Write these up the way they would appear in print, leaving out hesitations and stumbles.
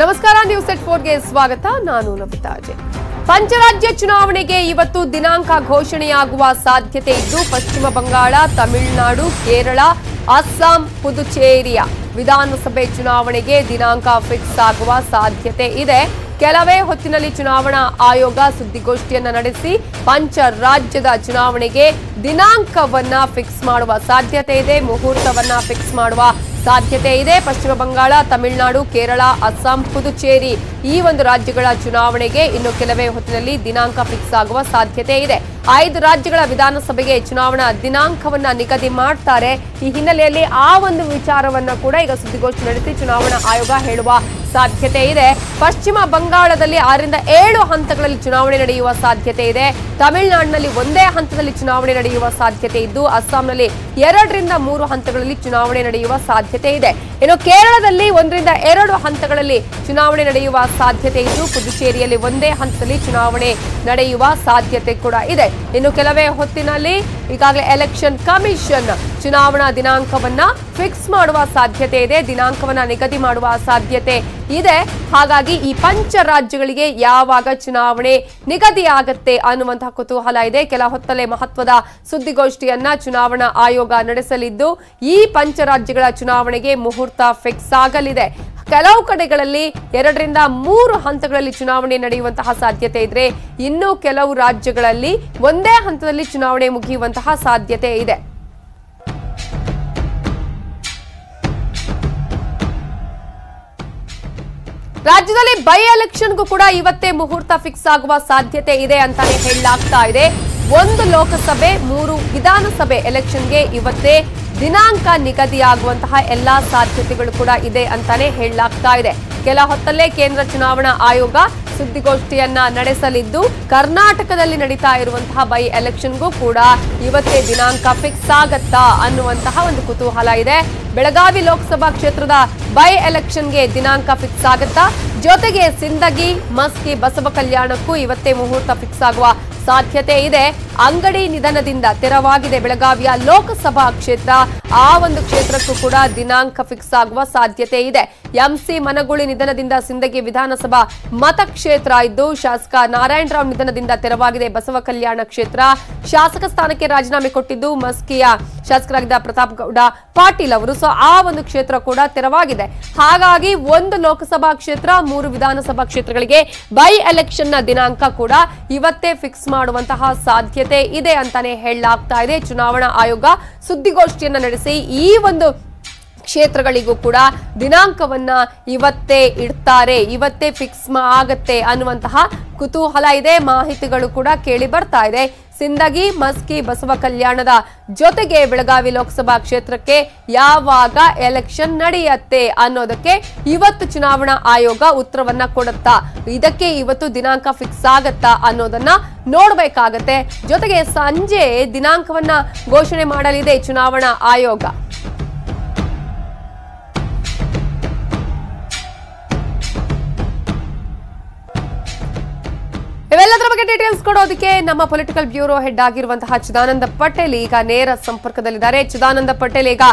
ನಮಸ್ಕಾರ, ನ್ಯೂಸ್ ಎಟ್ 4ಗೆ ಸ್ವಾಗತ. ನಾನು ನವಿತಾ ಅಜಯ್. ಪಂಚರಾಜ್ಯ ಚುನಾವಣೆಗೆ ಇವತ್ತು ದಿನಾಂಕ ಘೋಷಣೆಯಾಗುವ ಸಾಧ್ಯತೆ ಇದ್ದು, ಪಶ್ಚಿಮ ಬಂಗಾಳ, ತಮಿಳುನಾಡು, ಕೇರಳ, ಅಸ್ಸಾಂ, ಪುದುಚೇರಿಯ ವಿಧಾನಸಭೆ ಚುನಾವಣೆಗೆ ದಿನಾಂಕ ಫಿಕ್ಸ್ ಆಗುವ ಸಾಧ್ಯತೆ ಇದೆ. ಕೆಲವೇ ಹೊತ್ತಿನಲ್ಲಿ ಚುನಾವಣಾ ಆಯೋಗ ಸುದ್ದಿಗೋಷ್ಠಿಯನ್ನ ನಡೆಸಿ ಪಂಚ ರಾಜ್ಯದ ಚುನಾವಣೆಗೆ ದಿನಾಂಕವನ್ನ ಫಿಕ್ಸ್ ಮಾಡುವ ಸಾಧ್ಯತೆ ಇದೆ, ಮುಹೂರ್ತವನ್ನ ಫಿಕ್ಸ್ ಮಾಡುವ ಸಾಧ್ಯತೆ ಇದೆ. ಪಶ್ಚಿಮ ಬಂಗಾಳ, ತಮಿಳುನಾಡು, ಕೇರಳ, ಅಸ್ಸಾಂ, ಪುದುಚೇರಿ ಈ ಒಂದು ರಾಜ್ಯಗಳ ಚುನಾವಣೆಗೆ ಇನ್ನು ಕೆಲವೇ ಹೊತ್ತಿನಲ್ಲಿ ದಿನಾಂಕ ಫಿಕ್ಸ್ ಆಗುವ ಸಾಧ್ಯತೆ ಇದೆ. 5 ರಾಜ್ಯಗಳ ವಿಧಾನಸಭೆಗೆ ಚುನಾವಣಾ ದಿನಾಂಕವನ್ನ ನಿಗದಿ ಮಾಡ್ತಾರೆ. ಈ ಹಿನ್ನೆಲೆಯಲ್ಲಿ ಆ ಒಂದು ವಿಚಾರವನ್ನ ಕೂಡ ಈಗ ಸುದ್ದಿಗೋಷ್ಠಿ ನಡೆಸಿ ಚುನಾವಣಾ ಆಯೋಗ ಹೇಳುವ ಸಾಧ್ಯತೆ ಇದೆ. ಪಶ್ಚಿಮ ಬಂಗಾಳದಲ್ಲಿ 6 ರಿಂದ 7 ಹಂತಗಳಲ್ಲಿ ಚುನಾವಣೆ ನಡೆಯುವ ಸಾಧ್ಯತೆ ಇದೆ. ತಮಿಳುನಾಡಿನಲ್ಲಿ ಒಂದೇ ಹಂತದಲ್ಲಿ ಚುನಾವಣೆ ನಡೆಯುವ ಸಾಧ್ಯತೆ ಇದ್ದು, ಅಸ್ಸಾಂನಲ್ಲಿ 2 ರಿಂದ 3 ಹಂತಗಳಲ್ಲಿ ಚುನಾವಣೆ ನಡೆಯುವ ಸಾಧ್ಯತೆ ಇದೆ. ಇನ್ನು ಕೇರಳದಲ್ಲಿ 1 ರಿಂದ 2 ಹಂತಗಳಲ್ಲಿ ಚುನಾವಣೆ ನಡೆಯುವ ಸಾಧ್ಯತೆ ಇದ್ದು, ಪುದುಚೇರಿಯಲ್ಲಿ ಒಂದೇ ಹಂತದಲ್ಲಿ ಚುನಾವಣೆ ನಡೆಯುವ ಸಾಧ್ಯತೆ ಕೂಡ ಇದೆ. ಇನ್ನು ಕೆಲವೇ ಹೊತ್ತಿನಲ್ಲಿ ಈಗಾಗಲೇ ಎಲೆಕ್ಷನ್ ಕಮಿಷನ್ ಚುನಾವಣಾ ದಿನಾಂಕವನ್ನ ಫಿಕ್ಸ್ ಮಾಡುವ ಸಾಧ್ಯತೆ ಇದೆ, ದಿನಾಂಕವನ್ನ ನಿಗದಿ ಮಾಡುವ ಸಾಧ್ಯತೆ ಇದೆ. ಹಾಗಾಗಿ ಈ ಪಂಚ ರಾಜ್ಯಗಳಿಗೆ ಯಾವಾಗ ಚುನಾವಣೆ ನಿಗದಿಯಾಗತ್ತೆ ಅನ್ನುವಂತಹ ಕುತೂಹಲ ಇದೆ. ಕೆಲ ಹೊತ್ತಲ್ಲೇ ಮಹತ್ವದ ಸುದ್ದಿಗೋಷ್ಠಿಯನ್ನ ಚುನಾವಣಾ ಆಯೋಗ ನಡೆಸಲಿದ್ದು, ಈ ಪಂಚ ರಾಜ್ಯಗಳ ಚುನಾವಣೆಗೆ ಮುಹೂರ್ತ ಫಿಕ್ಸ್ ಆಗಲಿದೆ. ಕೆಲವು ಕಡೆಗಳಲ್ಲಿ 2 ರಿಂದ 3 ಹಂತಗಳಲ್ಲಿ ಚುನಾವಣೆ ನಡೆಯುವಂತಹ ಸಾಧ್ಯತೆ ಇದ್ರೆ, ಇನ್ನು ಕೆಲವು ರಾಜ್ಯಗಳಲ್ಲಿ ಒಂದೇ ಹಂತದಲ್ಲಿ ಚುನಾವಣೆ ಮುಗಿಯುವಂತಹ ಸಾಧ್ಯತೆ ಇದೆ. ರಾಜ್ಯದಲ್ಲಿ ಬೈ ಎಲೆಕ್ಷನ್ಗೂ ಕೂಡ ಇವತ್ತೇ ಮುಹೂರ್ತ ಫಿಕ್ಸ್ ಆಗುವ ಸಾಧ್ಯತೆ ಇದೆ ಅಂತಾನೆ ಹೇಳಲಾಗ್ತಾ ಇದೆ. 1 ಲೋಕಸಭೆ 3 ವಿಧಾನಸಭೆ ಎಲೆಕ್ಷನ್ಗೆ ಇವತ್ತೇ ದಿನಾಂಕ ನಿಗದಿಯಾಗುವಂತಹ ಎಲ್ಲಾ ಸಾಧ್ಯತೆಗಳು ಕೂಡ ಇದೆ ಅಂತಾನೆ ಹೇಳಲಾಗ್ತಾ ಇದೆ. ಕೆಲ ಹೊತ್ತಲ್ಲೇ ಕೇಂದ್ರ ಚುನಾವಣಾ ಆಯೋಗ ಸುದ್ದಿಗೋಷ್ಠಿಯನ್ನ ನಡೆಸಲಿದ್ದು, ಕರ್ನಾಟಕದಲ್ಲಿ ನಡೀತಾ ಇರುವಂತಹ ಬೈ ಎಲೆಕ್ಷನ್ಗೂ ಕೂಡ ಇವತ್ತೇ ದಿನಾಂಕ ಫಿಕ್ಸ್ ಆಗತ್ತಾ ಅನ್ನುವಂತಹ ಒಂದು ಕುತೂಹಲ ಇದೆ. ಬೆಳಗಾವಿ ಲೋಕಸಭಾ ಕ್ಷೇತ್ರದ ಬೈ ಎಲೆಕ್ಷನ್ಗೆ ದಿನಾಂಕ ಫಿಕ್ಸ್ ಆಗತ್ತಾ? ಜೊತೆಗೆ ಸಿಂದಗಿ, ಮಸ್ಕಿ, ಬಸವ ಕಲ್ಯಾಣಕ್ಕೂ ಇವತ್ತೇ ಮುಹೂರ್ತ ಫಿಕ್ಸ್ ಆಗುವ ಸಾಧ್ಯತೆ ಇದೆ. ಅಂಗಡಿ ನಿಧನದಿಂದ ತೆರವಾಗಿದೆ ಬೆಳಗಾವಿಯ ಲೋಕಸಭಾ ಕ್ಷೇತ್ರ. ಆ ಒಂದು ಕ್ಷೇತ್ರಕ್ಕೂ ಕೂಡ ದಿನಾಂಕ ಫಿಕ್ಸ್ ಆಗುವ ಸಾಧ್ಯತೆ ಇದೆ. ಎಂಸಿ ಮನಗುಳಿ ನಿಧನದಿಂದ ಸಿಂದಗಿ ವಿಧಾನಸಭಾ ಮತಕ್ಷೇತ್ರ ಇದ್ದು, ಶಾಸಕ ನಾರಾಯಣರಾವ್ ನಿಧನದಿಂದ ತೆರವಾಗಿದೆ ಬಸವ ಕಲ್ಯಾಣ ಕ್ಷೇತ್ರ. ಶಾಸಕ ಸ್ಥಾನಕ್ಕೆ ರಾಜೀನಾಮೆ ಕೊಟ್ಟಿದ್ದು ಮಸ್ಕಿಯ ಶಾಸಕರಾಗಿದ್ದ ಪ್ರತಾಪ್ ಗೌಡ ಪಾಟೀಲ್ ಅವರು. ಸೊ ಆ ಒಂದು ಕ್ಷೇತ್ರ ಕೂಡ ತೆರವಾಗಿದೆ. ಹಾಗಾಗಿ 1 ಲೋಕಸಭಾ ಕ್ಷೇತ್ರ 3 ವಿಧಾನಸಭಾ ಕ್ಷೇತ್ರಗಳಿಗೆ ಬೈ ಎಲೆಕ್ಷನ್ ನ ದಿನಾಂಕ ಕೂಡ ಇವತ್ತೇ ಫಿಕ್ಸ್ ಮಾಡುವಂತಹ ಸಾಧ್ಯತೆ ಇದೆ ಅಂತಾನೆ ಹೇಳಲಾಗ್ತಾ ಇದೆ. ಚುನಾವಣಾ ಆಯೋಗ ಸುದ್ದಿಗೋಷ್ಠಿಯನ್ನ ನಡೆಸಿ ಈ ಒಂದು ಕ್ಷೇತ್ರಗಳಿಗೂ ಕೂಡ ದಿನಾಂಕವನ್ನ ಇವತ್ತೇ ಇಡ್ತಾರೆ, ಇವತ್ತೇ ಫಿಕ್ಸ್ ಆಗತ್ತೆ ಅನ್ನುವಂತಹ ಕುತೂಹಲ ಇದೆ. ಮಾಹಿತಿಗಳು ಕೂಡ ಕೇಳಿ ಬರ್ತಾ ಇದೆ. ಸಿಂದಗಿ, ಮಸ್ಕಿ, ಬಸವ ಕಲ್ಯಾಣದ ಜೊತೆಗೆ ಬೆಳಗಾವಿ ಲೋಕಸಭಾ ಕ್ಷೇತ್ರಕ್ಕೆ ಯಾವಾಗ ಎಲೆಕ್ಷನ್ ನಡೆಯುತ್ತೆ ಅನ್ನೋದಕ್ಕೆ ಇವತ್ತು ಚುನಾವಣಾ ಆಯೋಗ ಉತ್ತರವನ್ನ ಕೊಡುತ್ತಾ, ಇದಕ್ಕೆ ಇವತ್ತು ದಿನಾಂಕ ಫಿಕ್ಸ್ ಆಗತ್ತಾ ಅನ್ನೋದನ್ನ ನೋಡ್ಬೇಕಾಗತ್ತೆ. ಜೊತೆಗೆ ಸಂಜೆ ದಿನಾಂಕವನ್ನ ಘೋಷಣೆ ಮಾಡಲಿದೆ ಚುನಾವಣಾ ಆಯೋಗ. ಇವೆಲ್ಲದರ ಬಗ್ಗೆ ಡೀಟೇಲ್ಸ್ ಕೊಡೋದಕ್ಕೆ ನಮ್ಮ ಪೊಲಿಟಿಕಲ್ ಬ್ಯೂರೋ ಹೆಡ್ ಆಗಿರುವಂತಹ ಚಿದಾನಂದ ಪಟೇಲ್ ಈಗ ನೇರ ಸಂಪರ್ಕದಲ್ಲಿದ್ದಾರೆ. ಚಿದಾನಂದ ಪಟೇಲ್, ಈಗ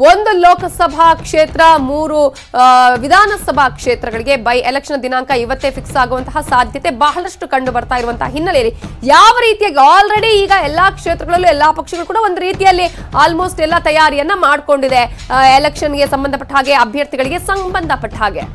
1 ಲೋಕಸಭಾ ಕ್ಷೇತ್ರ 3 ವಿಧಾನಸಭಾ ಕ್ಷೇತ್ರಗಳಿಗೆ ಬೈ ಎಲೆಕ್ಷನ್ ದಿನಾಂಕ ಇವತ್ತೇ ಫಿಕ್ಸ್ ಆಗುವಂತಹ ಸಾಧ್ಯತೆ ಬಹಳಷ್ಟು ಕಂಡು ಬರ್ತಾ ಇರುವಂತಹ ಹಿನ್ನೆಲೆಯಲ್ಲಿ ಯಾವ ರೀತಿಯಾಗಿ ಆಲ್ರೆಡಿ ಈಗ ಎಲ್ಲಾ ಕ್ಷೇತ್ರಗಳಲ್ಲೂ ಎಲ್ಲಾ ಪಕ್ಷಗಳು ಕೂಡ ಒಂದು ರೀತಿಯಲ್ಲಿ ಆಲ್ಮೋಸ್ಟ್ ಎಲ್ಲ ತಯಾರಿಯನ್ನ ಮಾಡಿಕೊಂಡಿದೆ ಎಲೆಕ್ಷನ್ಗೆ ಸಂಬಂಧಪಟ್ಟ ಹಾಗೆ, ಅಭ್ಯರ್ಥಿಗಳಿಗೆ ಸಂಬಂಧಪಟ್ಟ ಹಾಗೆ?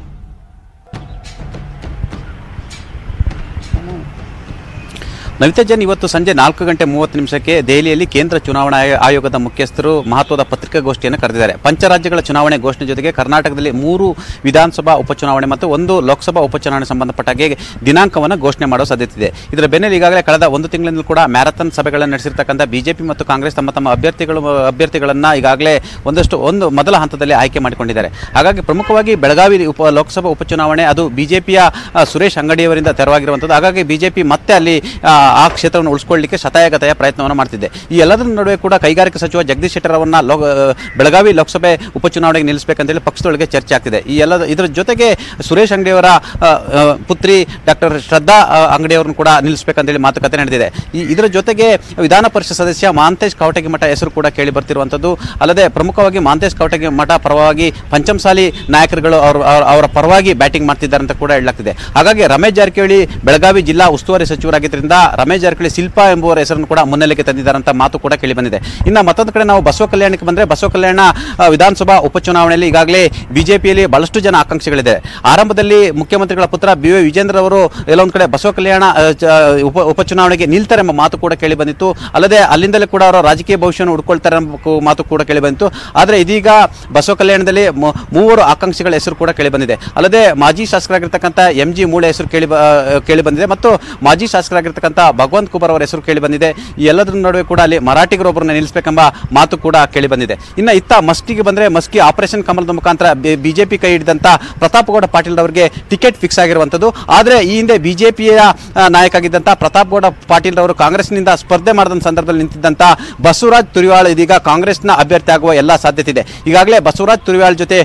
ನವಿತಾ ಜನ್, ಇವತ್ತು ಸಂಜೆ 4:30 ದೆಹಲಿಯಲ್ಲಿ ಕೇಂದ್ರ ಚುನಾವಣಾ ಆಯೋಗದ ಮುಖ್ಯಸ್ಥರು ಮಹತ್ವದ ಪತ್ರಿಕಾಗೋಷ್ಠಿಯನ್ನು ಕರೆದಿದ್ದಾರೆ. ಪಂಚರಾಜ್ಯಗಳ ಚುನಾವಣೆ ಘೋಷಣೆ ಜೊತೆಗೆ ಕರ್ನಾಟಕದಲ್ಲಿ 3 ವಿಧಾನಸಭಾ ಉಪಚುನಾವಣೆ ಮತ್ತು 1 ಲೋಕಸಭಾ ಉಪಚುನಾವಣೆ ಸಂಬಂಧಪಟ್ಟ ಹಾಗೆ ದಿನಾಂಕವನ್ನು ಘೋಷಣೆ ಮಾಡುವ ಸಾಧ್ಯತೆ ಇದೆ. ಇದರ ಬೆನ್ನಲ್ಲೇ ಈಗಾಗಲೇ ಕಳೆದ 1 ತಿಂಗಳಿಂದ ಕೂಡ ಮ್ಯಾರಥಾನ್ ಸಭೆಗಳನ್ನು ನಡೆಸಿರ್ತಕ್ಕಂಥ ಬಿಜೆಪಿ ಮತ್ತು ಕಾಂಗ್ರೆಸ್ ತಮ್ಮ ಅಭ್ಯರ್ಥಿಗಳನ್ನು ಈಗಾಗಲೇ ಒಂದು ಮೊದಲ ಹಂತದಲ್ಲಿ ಆಯ್ಕೆ ಮಾಡಿಕೊಂಡಿದ್ದಾರೆ. ಹಾಗಾಗಿ ಪ್ರಮುಖವಾಗಿ ಬೆಳಗಾವಿ ಲೋಕಸಭಾ ಉಪಚುನಾವಣೆ ಅದು ಬಿಜೆಪಿಯ ಸುರೇಶ್ ಅಂಗಡಿಯವರಿಂದ ತೆರವಾಗಿರುವಂಥದ್ದು. ಹಾಗಾಗಿ ಬಿಜೆಪಿ ಮತ್ತೆ ಅಲ್ಲಿ ಆ ಕ್ಷೇತ್ರವನ್ನು ಉಳಿಸ್ಕೊಳ್ಳಲಿಕ್ಕೆ ಶತಾಯಗತಾಯ ಪ್ರಯತ್ನವನ್ನು ಮಾಡ್ತಿದೆ. ಈ ಎಲ್ಲದರ ನಡುವೆ ಕೂಡ ಕೈಗಾರಿಕಾ ಸಚಿವ ಜಗದೀಶ್ ಶೆಟ್ಟರ್ ಅವರನ್ನ ಬೆಳಗಾವಿ ಲೋಕಸಭೆ ಉಪಚುನಾವಣೆಗೆ ನಿಲ್ಲಿಸಬೇಕಂತೇಳಿ ಪಕ್ಷದೊಳಗೆ ಚರ್ಚೆ ಆಗ್ತಿದೆ. ಈ ಇದರ ಜೊತೆಗೆ ಸುರೇಶ್ ಅಂಗಡಿಯವರ ಪುತ್ರಿ ಡಾಕ್ಟರ್ ಶ್ರದ್ಧಾ ಅಂಗಡಿಯವರನ್ನು ಕೂಡ ನಿಲ್ಲಿಸಬೇಕಂತೇಳಿ ಮಾತುಕತೆ ನಡೆದಿದೆ. ಇದರ ಜೊತೆಗೆ ವಿಧಾನ ಪರಿಷತ್ ಸದಸ್ಯ ಮಹಾಂತೇಶ್ ಕವಟಗಿಮಠ ಹೆಸರು ಕೂಡ ಕೇಳಿ ಬರ್ತಿರುವಂಥದ್ದು. ಅಲ್ಲದೆ ಪ್ರಮುಖವಾಗಿ ಮಹಾಂತೇಶ್ ಕವಟಗಿಮಠ ಪರವಾಗಿ ಪಂಚಮಸಾಲಿ ನಾಯಕರುಗಳು ಅವರ ಪರವಾಗಿ ಬ್ಯಾಟಿಂಗ್ ಮಾಡ್ತಿದ್ದಾರೆ ಅಂತ ಕೂಡ ಹೇಳಲಾಗ್ತಿದೆ. ಹಾಗಾಗಿ ರಮೇಶ್ ಜಾರಕಿಹೊಳಿ ಬೆಳಗಾವಿ ಜಿಲ್ಲಾ ಉಸ್ತುವಾರಿ ಸಚಿವರಾಗಿದ್ದರಿಂದ ರಮೇಶ್ ಜಾರಕಿಹೊಳಿ ಶಿಲ್ಪಾ ಎಂಬುವರ ಹೆಸರನ್ನು ಕೂಡ ಮುನ್ನೆಲೆಗೆ ತಂದಿದ್ದಾರೆ ಅಂತ ಮಾತು ಕೂಡ ಕೇಳಿ ಬಂದಿದೆ. ಇನ್ನು ಮತ್ತೊಂದು ಕಡೆ ನಾವು ಬಸವ ಕಲ್ಯಾಣಕ್ಕೆ ಬಂದರೆ, ಬಸವ ಕಲ್ಯಾಣ ವಿಧಾನಸಭಾ ಉಪಚುನಾವಣೆಯಲ್ಲಿ ಈಗಾಗಲೇ ಬಿಜೆಪಿಯಲ್ಲಿ ಬಹಳಷ್ಟು ಜನ ಆಕಾಂಕ್ಷಿಗಳಿದೆ. ಆರಂಭದಲ್ಲಿ ಮುಖ್ಯಮಂತ್ರಿಗಳ ಪುತ್ರ ಬಿ.ವೈ. ವಿಜೇಂದ್ರ ಅವರು ಎಲ್ಲೊಂದು ಕಡೆ ಬಸವ ಕಲ್ಯಾಣ ಉಪಚುನಾವಣೆಗೆ ನಿಲ್ತಾರೆ ಎಂಬ ಮಾತು ಕೂಡ ಕೇಳಿ ಬಂದಿತ್ತು. ಅಲ್ಲದೆ ಅಲ್ಲಿಂದಲೇ ಕೂಡ ಅವರ ರಾಜಕೀಯ ಭವಿಷ್ಯವನ್ನು ಹುಡ್ಕೊಳ್ತಾರೆ ಎಂಬ ಮಾತು ಕೂಡ ಕೇಳಿ ಬಂದಿತ್ತು. ಆದರೆ ಇದೀಗ ಬಸವ ಕಲ್ಯಾಣದಲ್ಲಿ ಮೂವರು ಆಕಾಂಕ್ಷಿಗಳ ಹೆಸರು ಕೂಡ ಕೇಳಿ ಬಂದಿದೆ. ಅಲ್ಲದೆ ಮಾಜಿ ಶಾಸಕರಾಗಿರ್ತಕ್ಕಂಥ ಎಂ.ಜಿ. ಮೂಳೆ ಹೆಸರು ಕೇಳಿ ಬಂದಿದೆ ಮತ್ತು ಮಾಜಿ ಶಾಸಕರಾಗಿರ್ತಕ್ಕಂಥ ಭಗವಂತ ಕುಮಾರ್ ಅವರ ಹೆಸರು ಕೇಳಿ ಬಂದಿದೆ. ಈ ಎಲ್ಲದರ ನಡುವೆ ಕೂಡ ಅಲ್ಲಿ ಮರಾಠಿಗರೊಬ್ಬರನ್ನ ನಿಲ್ಲಿಸಬೇಕೆಂಬ ಮಾತು ಕೂಡ ಕೇಳಿ ಬಂದಿದೆ. ಇನ್ನು ಇತ್ತ ಮಸ್ಕಿಗೆ ಬಂದರೆ, ಮಸ್ಕಿ ಆಪರೇಷನ್ ಕಮಲದ ಮುಖಾಂತರ ಬಿಜೆಪಿ ಕೈ ಹಿಡಿದಂಥ ಪ್ರತಾಪ್ಗೌಡ ಪಾಟೀಲ್ ಅವರಿಗೆ ಟಿಕೆಟ್ ಫಿಕ್ಸ್ ಆಗಿರುವಂಥದ್ದು. ಆದರೆ ಈ ಹಿಂದೆ ಬಿಜೆಪಿಯ ನಾಯಕ ಆಗಿದ್ದಂಥ ಪ್ರತಾಪ್ಗೌಡ ಪಾಟೀಲ್ ಅವರು ಕಾಂಗ್ರೆಸ್ನಿಂದ ಸ್ಪರ್ಧೆ ಮಾಡಿದ ಸಂದರ್ಭದಲ್ಲಿ ನಿಂತಿದ್ದಂಥ ಬಸವರಾಜ್ ತುರಿವಾಳ್ ಇದೀಗ ಕಾಂಗ್ರೆಸ್ನ ಅಭ್ಯರ್ಥಿ ಆಗುವ ಎಲ್ಲ ಸಾಧ್ಯತೆ ಇದೆ. ಈಗಾಗಲೇ ಬಸವರಾಜ್ ತುರಿವಾಳ್ ಜೊತೆ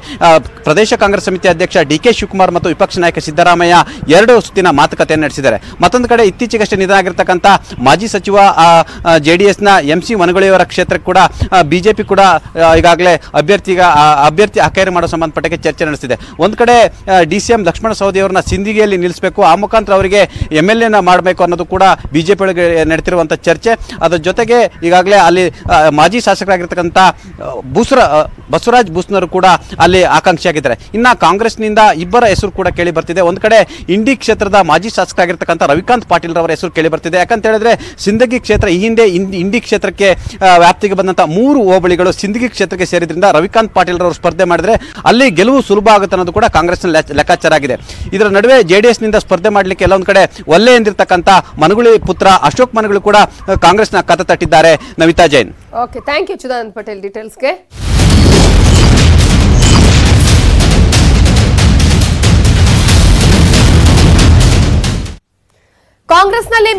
ಪ್ರದೇಶ ಕಾಂಗ್ರೆಸ್ ಸಮಿತಿ ಅಧ್ಯಕ್ಷ ಡಿ.ಕೆ. ಶಿವಕುಮಾರ್ ಮತ್ತು ವಿಪಕ್ಷ ನಾಯಕ ಸಿದ್ದರಾಮಯ್ಯ 2 ಸುತ್ತಿನ ಮಾತುಕತೆಯನ್ನು ನಡೆಸಿದ್ದಾರೆ. ಮತ್ತೊಂದು ಕಡೆ ಇತ್ತೀಚೆಗಷ್ಟೇ ನಿಧನ ಆಗಿರ್ತಕ್ಕಂಥ ಮಾಜಿ ಸಚಿವ ಜೆಡಿಎಸ್ನ ಎಂ.ಸಿ. ಮನಗೂಳಿಯವರ ಕ್ಷೇತ್ರಕ್ಕೆ ಕೂಡ ಬಿಜೆಪಿ ಕೂಡ ಈಗಾಗಲೇ ಅಭ್ಯರ್ಥಿ ಆಯ್ಕೆ ಮಾಡೋ ಸಂಬಂಧಪಟ್ಟಕ್ಕೆ ಚರ್ಚೆ ನಡೆಸಿದೆ. ಒಂದು ಕಡೆ ಡಿ.ಸಿ.ಎಂ. ಲಕ್ಷ್ಮಣ ಸವದಿ ಅವರನ್ನ ಸಿಂದಗಿಯಲ್ಲಿ ನಿಲ್ಲಿಸಬೇಕು, ಆ ಮುಖಾಂತರ ಅವರಿಗೆ ಎಂ.ಎಲ್.ಎನ ಮಾಡಬೇಕು ಅನ್ನೋದು ಕೂಡ ಬಿಜೆಪಿ ಒಳಗೆ ನಡೆತಿರುವಂಥ ಚರ್ಚೆ. ಅದರ ಜೊತೆಗೆ ಈಗಾಗಲೇ ಅಲ್ಲಿ ಮಾಜಿ ಶಾಸಕರಾಗಿರ್ತಕ್ಕಂಥ ಬಸವರಾಜ್ ಬೂಸ್ನರು ಕೂಡ ಅಲ್ಲಿ ಆಕಾಂಕ್ಷಿಯಾಗಿದ್ದಾರೆ. ಇನ್ನು ಕಾಂಗ್ರೆಸ್ನಿಂದ ಇಬ್ಬರ ಹೆಸರು ಕೂಡ ಕೇಳಿ ಬರ್ತಿದೆ. ಒಂದು ಕಡೆ ಇಂಡಿ ಕ್ಷೇತ್ರದ ಮಾಜಿ ಶಾಸಕರಾಗಿರ್ತಕ್ಕಂಥ ರವಿಕಾಂತ್ ಪಾಟೀಲ್ ರವರ ಹೆಸರು ಕೇಳಿ ಬರ್ತಿದೆ. ಯಾಕಂತ ಹೇಳಿದ್ರೆ ಸಿಂದಗಿ ಕ್ಷೇತ್ರ ಈ ಹಿಂದೆ ಇಂಡಿ ಕ್ಷೇತ್ರಕ್ಕೆ ವ್ಯಾಪ್ತಿಗೆ ಬಂದಂಥ 3 ಹೋಬಳಿಗಳು ಸಿಂದಗಿ ಕ್ಷೇತ್ರಕ್ಕೆ ಸೇರಿದ್ರಿಂದ ರವಿಕಾಂತ್ ಪಾಟೀಲ್ ರವರು ಸ್ಪರ್ಧೆ ಮಾಡಿದ್ರೆ ಅಲ್ಲಿ ಗೆಲುವು ಸುಲಭ ಆಗುತ್ತೆ ಅನ್ನೋದು ಕೂಡ ಕಾಂಗ್ರೆಸ್ನ ಲೆಕ್ಕಾಚಾರ ಆಗಿದೆ. ಇದರ ನಡುವೆ ಜೆಡಿಎಸ್ನಿಂದ ಸ್ಪರ್ಧೆ ಮಾಡಲಿಕ್ಕೆ ಎಲ್ಲೊಂದು ಕಡೆ ಒಲ್ಲೆ ಎಂದಿರ್ತಕ್ಕಂಥ ಮನಗೂಳಿ ಪುತ್ರ ಅಶೋಕ್ ಮನಗೂಳಿ ಕೂಡ ಕಾಂಗ್ರೆಸ್ನ ಕತೆ ತಟ್ಟಿದ್ದಾರೆ. Navita Jain. Okay, thank you Chidanand Patel ಡೀಟೇಲ್ಸ್ಗೆ. ಕಾಂಗ್ರೆಸ್ನಲ್ಲಿ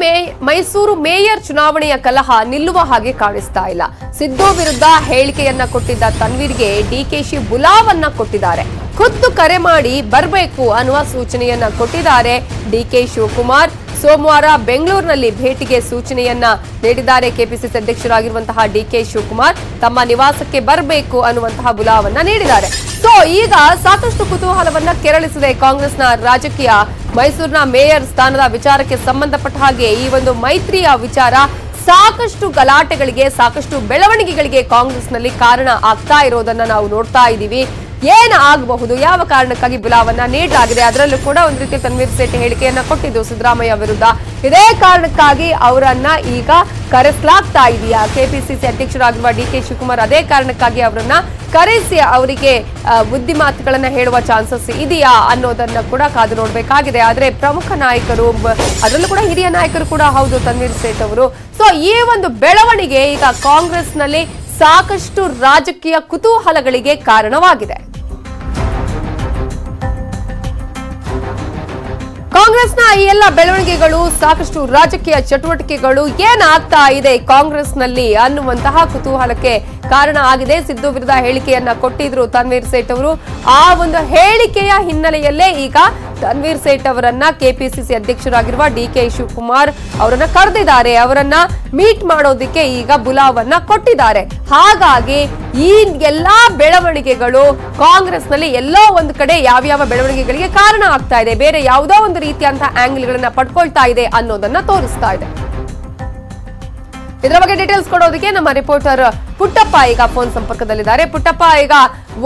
ಮೈಸೂರು ಮೇಯರ್ ಚುನಾವಣೆಯ ಕಲಹ ನಿಲ್ಲುವ ಹಾಗೆ ಕಾಣಿಸ್ತಾ ಇಲ್ಲ. ಸಿದ್ದು ವಿರುದ್ಧ ಹೇಳಿಕೆಯನ್ನ ಕೊಟ್ಟಿದ್ದ ತನ್ವೀರ್ಗೆ ಡಿಕೆಶಿ ಬುಲಾವನ್ನ ಕೊಟ್ಟಿದ್ದಾರೆ. ಖುದ್ದು ಕರೆ ಮಾಡಿ ಬರಬೇಕು ಅನ್ನುವ ಸೂಚನೆಯನ್ನ ಕೊಟ್ಟಿದ್ದಾರೆ ಡಿಕೆ ಶಿವಕುಮಾರ್. ಸೋಮವಾರ ಬೆಂಗಳೂರಿನಲ್ಲಿ ಭೇಟಿಗೆ ಸೂಚನೆಯನ್ನ ನೀಡಿದ್ದಾರೆ. ಕೆಪಿಸಿಸಿ ಅಧ್ಯಕ್ಷರಾಗಿರುವಂತಹ ಡಿಕೆ ಶಿವಕುಮಾರ್ ತಮ್ಮ ನಿವಾಸಕ್ಕೆ ಬರಬೇಕು ಅನ್ನುವಂತಹ ಬುಲಾವನ್ನ ನೀಡಿದ್ದಾರೆ. ಸೊ ಈಗ ಸಾಕಷ್ಟು ಕುತೂಹಲವನ್ನ ಕೆರಳಿಸಿದೆ ಕಾಂಗ್ರೆಸ್ನ ರಾಜಕೀಯ. ಮೈಸೂರಿನ ಮೇಯರ್ ಸ್ಥಾನದ ವಿಚಾರಕ್ಕೆ ಸಂಬಂಧಪಟ್ಟ ಹಾಗೆ ಈ ಒಂದು ಮೈತ್ರಿಯ ವಿಚಾರ ಸಾಕಷ್ಟು ಗಲಾಟೆಗಳಿಗೆ, ಸಾಕಷ್ಟು ಬೆಳವಣಿಗೆಗಳಿಗೆ ಕಾಂಗ್ರೆಸ್ನಲ್ಲಿ ಕಾರಣ ಆಗ್ತಾ ಇರೋದನ್ನ ನಾವು ನೋಡ್ತಾ ಇದ್ದೀವಿ. ಏನು ಆಗಬಹುದು, ಯಾವ ಕಾರಣಕ್ಕಾಗಿ ಬುಲಾವನ್ನ ನೀಡಲಾಗಿದೆ, ಅದರಲ್ಲೂ ಕೂಡ ಒಂದು ರೀತಿ ತನ್ವೀರ್ ಸೇಠ್ ಹೇಳಿಕೆಯನ್ನ ಕೊಟ್ಟಿದ್ದು ಸಿದ್ದರಾಮಯ್ಯ ವಿರುದ್ಧ. ಇದೇ ಕಾರಣಕ್ಕಾಗಿ ಅವರನ್ನ ಈಗ ಕರೆಸಲಾಗ್ತಾ ಇದೆಯಾ? ಕೆಪಿಸಿಸಿ ಅಧ್ಯಕ್ಷರಾಗಿರುವ ಡಿಕೆ ಶಿವಕುಮಾರ್ ಅದೇ ಕಾರಣಕ್ಕಾಗಿ ಅವರನ್ನ ಕರೆಸಿ ಅವರಿಗೆ ಬುದ್ಧಿ ಮಾತುಗಳನ್ನ ಹೇಳುವ ಚಾನ್ಸಸ್ ಇದೆಯಾ ಅನ್ನೋದನ್ನ ಕೂಡ ಕಾದು ನೋಡ್ಬೇಕಾಗಿದೆ. ಆದ್ರೆ ಪ್ರಮುಖ ನಾಯಕರು, ಅದರಲ್ಲೂ ಕೂಡ ಹಿರಿಯ ನಾಯಕರು ಕೂಡ ಹೌದು ತನ್ವೀರ್ ಸೇಠ್ ಅವರು. ಸೊ ಈ ಒಂದು ಬೆಳವಣಿಗೆ ಈಗ ಕಾಂಗ್ರೆಸ್ನಲ್ಲಿ ಸಾಕಷ್ಟು ರಾಜಕೀಯ ಕುತೂಹಲಗಳಿಗೆ ಕಾರಣವಾಗಿದೆ. ಕಾಂಗ್ರೆಸ್ನ ಈ ಎಲ್ಲ ಬೆಳವಣಿಗೆಗಳು, ಸಾಕಷ್ಟು ರಾಜಕೀಯ ಚಟುವಟಿಕೆಗಳು ಏನಾಗ್ತಾ ಇದೆ ಕಾಂಗ್ರೆಸ್ನಲ್ಲಿ ಅನ್ನುವಂತಹ ಕುತೂಹಲಕ್ಕೆ ಕಾರಣ ಆಗಿದೆ. ಸಿದ್ದು ವಿರುದ್ಧ ಹೇಳಿಕೆಯನ್ನ ಕೊಟ್ಟಿದ್ರು ತನ್ವೀರ್ ಸೇಠ್ ಅವರು. ಆ ಒಂದು ಹೇಳಿಕೆಯ ಹಿನ್ನೆಲೆಯಲ್ಲೇ ಈಗ ತನ್ವೀರ್ ಸೇಠ್ ಅವರನ್ನ ಕೆಪಿಸಿಸಿ ಅಧ್ಯಕ್ಷರಾಗಿರುವ ಡಿಕೆ ಶಿವಕುಮಾರ್ ಅವರನ್ನ ಕರೆದಿದ್ದಾರೆ. ಅವರನ್ನ ಮೀಟ್ ಮಾಡೋದಕ್ಕೆ ಈಗ ಬುಲಾವನ್ನ ಕೊಟ್ಟಿದ್ದಾರೆ. ಹಾಗಾಗಿ ಈ ಎಲ್ಲಾ ಬೆಳವಣಿಗೆಗಳು ಕಾಂಗ್ರೆಸ್ನಲ್ಲಿ ಎಲ್ಲೋ ಒಂದು ಕಡೆ ಯಾವ್ಯಾವ ಬೆಳವಣಿಗೆಗಳಿಗೆ ಕಾರಣ ಆಗ್ತಾ ಇದೆ, ಬೇರೆ ಯಾವುದೋ ಒಂದು ರೀತಿಯಂತಹ ಆಂಗಲ್ಗಳನ್ನ ಪಡ್ಕೊಳ್ತಾ ಇದೆ ಅನ್ನೋದನ್ನ ತೋರಿಸ್ತಾ ಇದೆ. ಇದರ ಬಗ್ಗೆ ಡೀಟೇಲ್ಸ್ ಕೊಡೋದಕ್ಕೆ ನಮ್ಮ ರಿಪೋರ್ಟರ್ ಪುಟ್ಟಪ್ಪ ಈಗ ಫೋನ್ ಸಂಪರ್ಕದಲ್ಲಿದ್ದಾರೆ. ಪುಟ್ಟಪ್ಪ, ಈಗ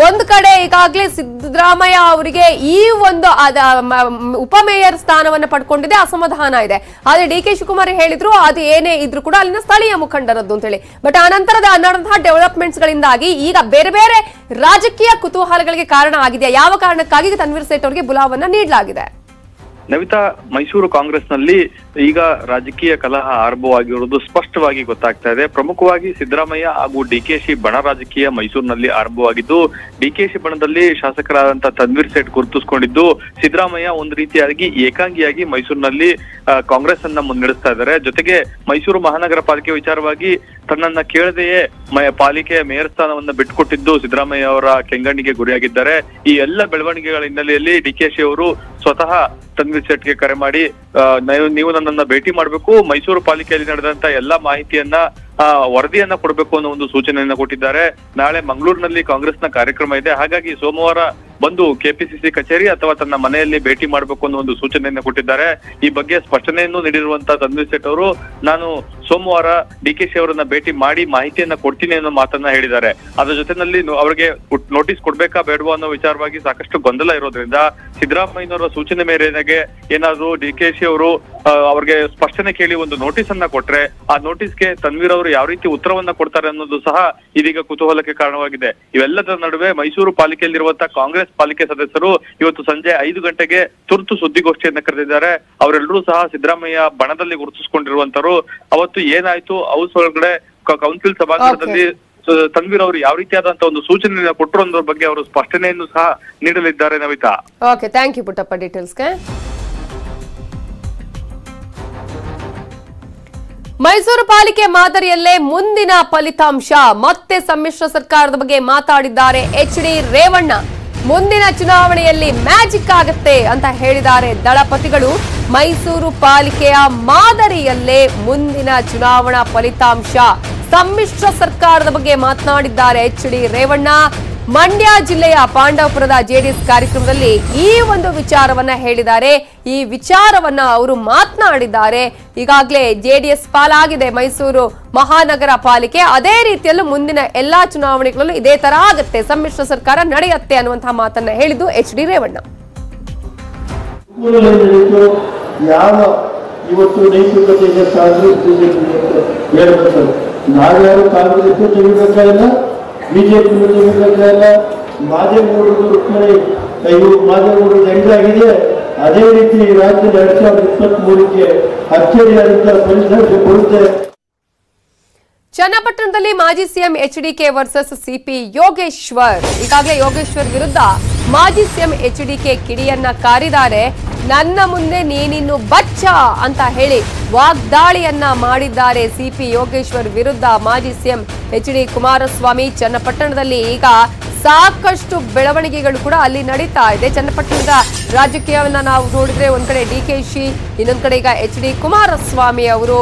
ಒಂದ್ ಕಡೆ ಈಗಾಗಲೇ ಸಿದ್ದರಾಮಯ್ಯ ಅವರಿಗೆ ಈ ಒಂದು ಉಪಮೇಯರ್ ಸ್ಥಾನವನ್ನ ಪಡ್ಕೊಂಡಿದೆ, ಅಸಮಾಧಾನ ಇದೆ. ಆದ್ರೆ ಡಿಕೆ ಶಿವಕುಮಾರ್ ಹೇಳಿದ್ರು ಅದು ಏನೇ ಇದ್ರು ಕೂಡ ಅಲ್ಲಿನ ಸ್ಥಳೀಯ ಮುಖಂಡರದ್ದು ಅಂತ ಹೇಳಿ. ಬಟ್ ಆನಂತರದ ನಡೆದಂತಹ ಡೆವಲಪ್ಮೆಂಟ್ಸ್ ಗಳಿಂದಾಗಿ ಈಗ ಬೇರೆ ಬೇರೆ ರಾಜಕೀಯ ಕುತೂಹಲಗಳಿಗೆ ಕಾರಣ ಆಗಿದೆ. ಯಾವ ಕಾರಣಕ್ಕಾಗಿ ತನ್ವೀರ್ ಸೇಠ್ ಅವರಿಗೆ ಬುಲಾವನ್ನ ನೀಡಲಾಗಿದೆ? ನವಿತಾ, ಮೈಸೂರು ಕಾಂಗ್ರೆಸ್ನಲ್ಲಿ ಈಗ ರಾಜಕೀಯ ಕಲಹ ಆರಂಭವಾಗಿರುವುದು ಸ್ಪಷ್ಟವಾಗಿ ಗೊತ್ತಾಗ್ತಾ ಇದೆ. ಪ್ರಮುಖವಾಗಿ ಸಿದ್ದರಾಮಯ್ಯ ಹಾಗೂ ಡಿಕೆಶಿ ಬಣ ರಾಜಕೀಯ ಮೈಸೂರಿನಲ್ಲಿ ಆರಂಭವಾಗಿದ್ದು, ಡಿಕೆಶಿ ಬಣದಲ್ಲಿ ಶಾಸಕರಾದಂತಹ ತನ್ವೀರ್ ಸೇಠ್ ಗುರುತಿಸಿಕೊಂಡಿದ್ದು, ಸಿದ್ದರಾಮಯ್ಯ ಒಂದು ರೀತಿಯಾಗಿ ಏಕಾಂಗಿಯಾಗಿ ಮೈಸೂರಿನಲ್ಲಿ ಕಾಂಗ್ರೆಸ್ ಅನ್ನ ಮುನ್ನಡೆಸ್ತಾ ಇದ್ದಾರೆ. ಜೊತೆಗೆ ಮೈಸೂರು ಮಹಾನಗರ ಪಾಲಿಕೆ ವಿಚಾರವಾಗಿ ತನ್ನನ್ನ ಕೇಳದೆಯೇ ಪಾಲಿಕೆಯ ಮೇಯರ್ ಸ್ಥಾನವನ್ನ ಬಿಟ್ಟುಕೊಟ್ಟಿದ್ದು ಸಿದ್ದರಾಮಯ್ಯ ಅವರ ಕೆಂಗಣ್ಣಿಗೆ ಗುರಿಯಾಗಿದ್ದಾರೆ. ಈ ಎಲ್ಲ ಬೆಳವಣಿಗೆಗಳ ಹಿನ್ನೆಲೆಯಲ್ಲಿ ಡಿಕೆಶಿ ಅವರು ಸ್ವತಃ ತನ್ವೀರ್ ಸೇಠ್ಗೆ ಕರೆ ಮಾಡಿ ನೀವು ನನ್ನನ್ನ ಭೇಟಿ ಮಾಡಬೇಕು, ಮೈಸೂರು ಪಾಲಿಕೆಯಲ್ಲಿ ನಡೆದಂತ ಎಲ್ಲಾ ಮಾಹಿತಿಯನ್ನ ವರದಿಯನ್ನ ಕೊಡಬೇಕು ಅನ್ನೋ ಒಂದು ಸೂಚನೆಯನ್ನ ಕೊಟ್ಟಿದ್ದಾರೆ. ನಾಳೆ ಮಂಗಳೂರಿನಲ್ಲಿ ಕಾಂಗ್ರೆಸ್ನ ಕಾರ್ಯಕ್ರಮ ಇದೆ, ಹಾಗಾಗಿ ಸೋಮವಾರ ಬಂದು ಕೆಪಿಸಿಸಿ ಕಚೇರಿ ಅಥವಾ ತನ್ನ ಮನೆಯಲ್ಲಿ ಭೇಟಿ ಮಾಡಬೇಕು ಅನ್ನೋ ಒಂದು ಸೂಚನೆಯನ್ನ ಕೊಟ್ಟಿದ್ದಾರೆ. ಈ ಬಗ್ಗೆ ಸ್ಪಷ್ಟನೆಯನ್ನು ನೀಡಿರುವಂತಹ ತನ್ವೀರ್ ಸೇಠ್ ಅವರು ನಾನು ಸೋಮವಾರ ಡಿಕೆಶಿ ಅವರನ್ನ ಭೇಟಿ ಮಾಡಿ ಮಾಹಿತಿಯನ್ನ ಕೊಡ್ತೀನಿ ಅನ್ನೋ ಮಾತನ್ನ ಹೇಳಿದ್ದಾರೆ. ಅದರ ಜೊತೆನಲ್ಲಿ ಅವರಿಗೆ ನೋಟಿಸ್ ಕೊಡ್ಬೇಕಾ ಬೇಡವಾ ಅನ್ನೋ ವಿಚಾರವಾಗಿ ಸಾಕಷ್ಟು ಗೊಂದಲ ಇರೋದ್ರಿಂದ ಸಿದ್ದರಾಮಯ್ಯನವರ ಸೂಚನೆ ಮೇರೆಗೆ ಏನಾದ್ರು ಡಿಕೆಶಿ ಅವರು ಅವ್ರಿಗೆ ಸ್ಪಷ್ಟನೆ ಕೇಳಿ ಒಂದು ನೋಟಿಸ್ ಅನ್ನ ಕೊಟ್ರೆ ಆ ನೋಟಿಸ್ಗೆ ತನ್ವೀರ್ ಅವರು ಯಾವ ರೀತಿ ಉತ್ತರವನ್ನ ಕೊಡ್ತಾರೆ ಅನ್ನೋದು ಸಹ ಇದೀಗ ಕುತೂಹಲಕ್ಕೆ ಕಾರಣವಾಗಿದೆ. ಇವೆಲ್ಲದರ ನಡುವೆ ಮೈಸೂರು ಪಾಲಿಕೆಯಲ್ಲಿರುವಂತಹ ಕಾಂಗ್ರೆಸ್ ಪಾಲಿಕೆ ಸದಸ್ಯರು ಇವತ್ತು ಸಂಜೆ 5 ಗಂಟೆಗೆ ತುರ್ತು ಸುದ್ದಿಗೋಷ್ಠಿಯನ್ನ ಕರೆದಿದ್ದಾರೆ. ಅವರೆಲ್ಲರೂ ಸಹ ಸಿದ್ದರಾಮಯ್ಯ ಬಣದಲ್ಲಿ ಗುರುತಿಸಿಕೊಂಡಿರುವಂತರು. ಅವತ್ತು ಏನಾಯ್ತು, ಹೌಸ್ ಒಳಗಡೆ ಕೌನ್ಸಿಲ್ ಸಭಾಂಗಣದಲ್ಲಿ ತನ್ವೀರ್ ಅವರು ಯಾವ ರೀತಿಯಾದಂತಹ ಒಂದು ಸೂಚನೆಯನ್ನ ಕೊಟ್ಟರು ಅನ್ನೋದ್ರ ಬಗ್ಗೆ ಅವರು ಸ್ಪಷ್ಟನೆಯನ್ನು ಸಹ ನೀಡಲಿದ್ದಾರೆ. Navita, okay, thank you Puttappa ಡೀಟೇಲ್ಸ್ಗೆ. ಮೈಸೂರು ಪಾಲಿಕೆ ಮಾದರಿಯಲ್ಲೇ ಮುಂದಿನ ಫಲಿತಾಂಶ. ಮತ್ತೆ ಸಮ್ಮಿಶ್ರ ಸರ್ಕಾರದ ಬಗ್ಗೆ ಮಾತಾಡಿದ್ದಾರೆ ಎಚ್.ಡಿ. ರೇವಣ್ಣ. ಮುಂದಿನ ಚುನಾವಣೆಯಲ್ಲಿ ಮ್ಯಾಜಿಕ್ ಆಗತ್ತೆ ಅಂತ ಹೇಳಿದ್ದಾರೆ ದಳಪತಿಗಳು. ಮೈಸೂರು ಪಾಲಿಕೆಯ ಮಾದರಿಯಲ್ಲೇ ಮುಂದಿನ ಚುನಾವಣಾ ಫಲಿತಾಂಶ. ಸಮ್ಮಿಶ್ರ ಸರ್ಕಾರದ ಬಗ್ಗೆ ಮಾತನಾಡಿದ್ದಾರೆ ಎಚ್.ಡಿ. ರೇವಣ್ಣ. ಮಂಡ್ಯ ಜಿಲ್ಲೆಯ ಪಾಂಡವಪುರದ ಜೆಡಿಎಸ್ ಕಾರ್ಯಕ್ರಮದಲ್ಲಿ ಈ ಒಂದು ವಿಚಾರವನ್ನ ಹೇಳಿದ್ದಾರೆ. ಈ ವಿಚಾರವನ್ನ ಅವರು ಮಾತನಾಡಿದ್ದಾರೆ. ಈಗಾಗಲೇ ಜೆಡಿಎಸ್ ಪಾಲಾಗಿದೆ ಮೈಸೂರು ಮಹಾನಗರ ಪಾಲಿಕೆ. ಅದೇ ರೀತಿಯಲ್ಲೂ ಮುಂದಿನ ಎಲ್ಲಾ ಚುನಾವಣೆಗಳಲ್ಲೂ ಇದೇ ತರ ಆಗುತ್ತೆ, ಸಮ್ಮಿಶ್ರ ಸರ್ಕಾರ ನಡೆಯುತ್ತೆ ಅನ್ನುವಂತಹ ಮಾತನ್ನ ಹೇಳಿದ್ದು ಎಚ್.ಡಿ. ರೇವಣ್ಣ. ಯಾವ ಇವತ್ತು ನೈತಿಕತೆ ಇದೆ ಕಾಂಗ್ರೆಸ್ ಹೇಳ್ಬೇಕು, ನಾವ್ಯಾರು ಕಾಂಗ್ರೆಸ್ ತೆಗಿಬೇಕಾಗಿಲ್ಲ, ಬಿಜೆಪಿ ತೆಗಿಬೇಕಾಗಿಲ್ಲ. ಮಾದೇಗೌಡರು ಮಾದೇಗೌಡರು ಹೆಂಗಾಗಿದೆ ಅದೇ ರೀತಿ ರಾಜ್ಯದ 2023ಕ್ಕೆ ಅಚ್ಚರಿಯಾದಂತಹ ಫಲಿತಾಂಶ ಕೊಡುತ್ತೆ. ಚನ್ನಪಟ್ಟಣದಲ್ಲಿ ಮಾಜಿ CM HDK versus CP Yogeshwar. ಈಗಾಗಲೇ ಯೋಗೇಶ್ವರ್ ವಿರುದ್ಧ ಮಾಜಿ ಸಿಎಂ ಎಚ್ಡಿಕೆ ಕಿಡಿಯನ್ನ ಕಾರಿದ್ದಾರೆ. ನನ್ನ ಮುಂದೆ ನೀನಿನ್ನು ಬಚ್ಚ ಅಂತ ಹೇಳಿ ವಾಗ್ದಾಳಿಯನ್ನ ಮಾಡಿದ್ದಾರೆ ಸಿಪಿ ಯೋಗೇಶ್ವರ್ ವಿರುದ್ಧ ಮಾಜಿ ಸಿಎಂ ಎಚ್.ಡಿ. ಕುಮಾರಸ್ವಾಮಿ. ಚನ್ನಪಟ್ಟಣದಲ್ಲಿ ಈಗ ಸಾಕಷ್ಟು ಬೆಳವಣಿಗೆಗಳು ಕೂಡ ಅಲ್ಲಿ ನಡೀತಾ ಇದೆ. ಚನ್ನಪಟ್ಟಣದ ರಾಜಕೀಯವನ್ನ ನಾವು ನೋಡಿದ್ರೆ ಒಂದ್ ಕಡೆ ಡಿಕೆಶಿ, ಇನ್ನೊಂದ್ ಕಡೆ ಈಗ ಎಚ್.ಡಿ. ಕುಮಾರಸ್ವಾಮಿ ಅವರು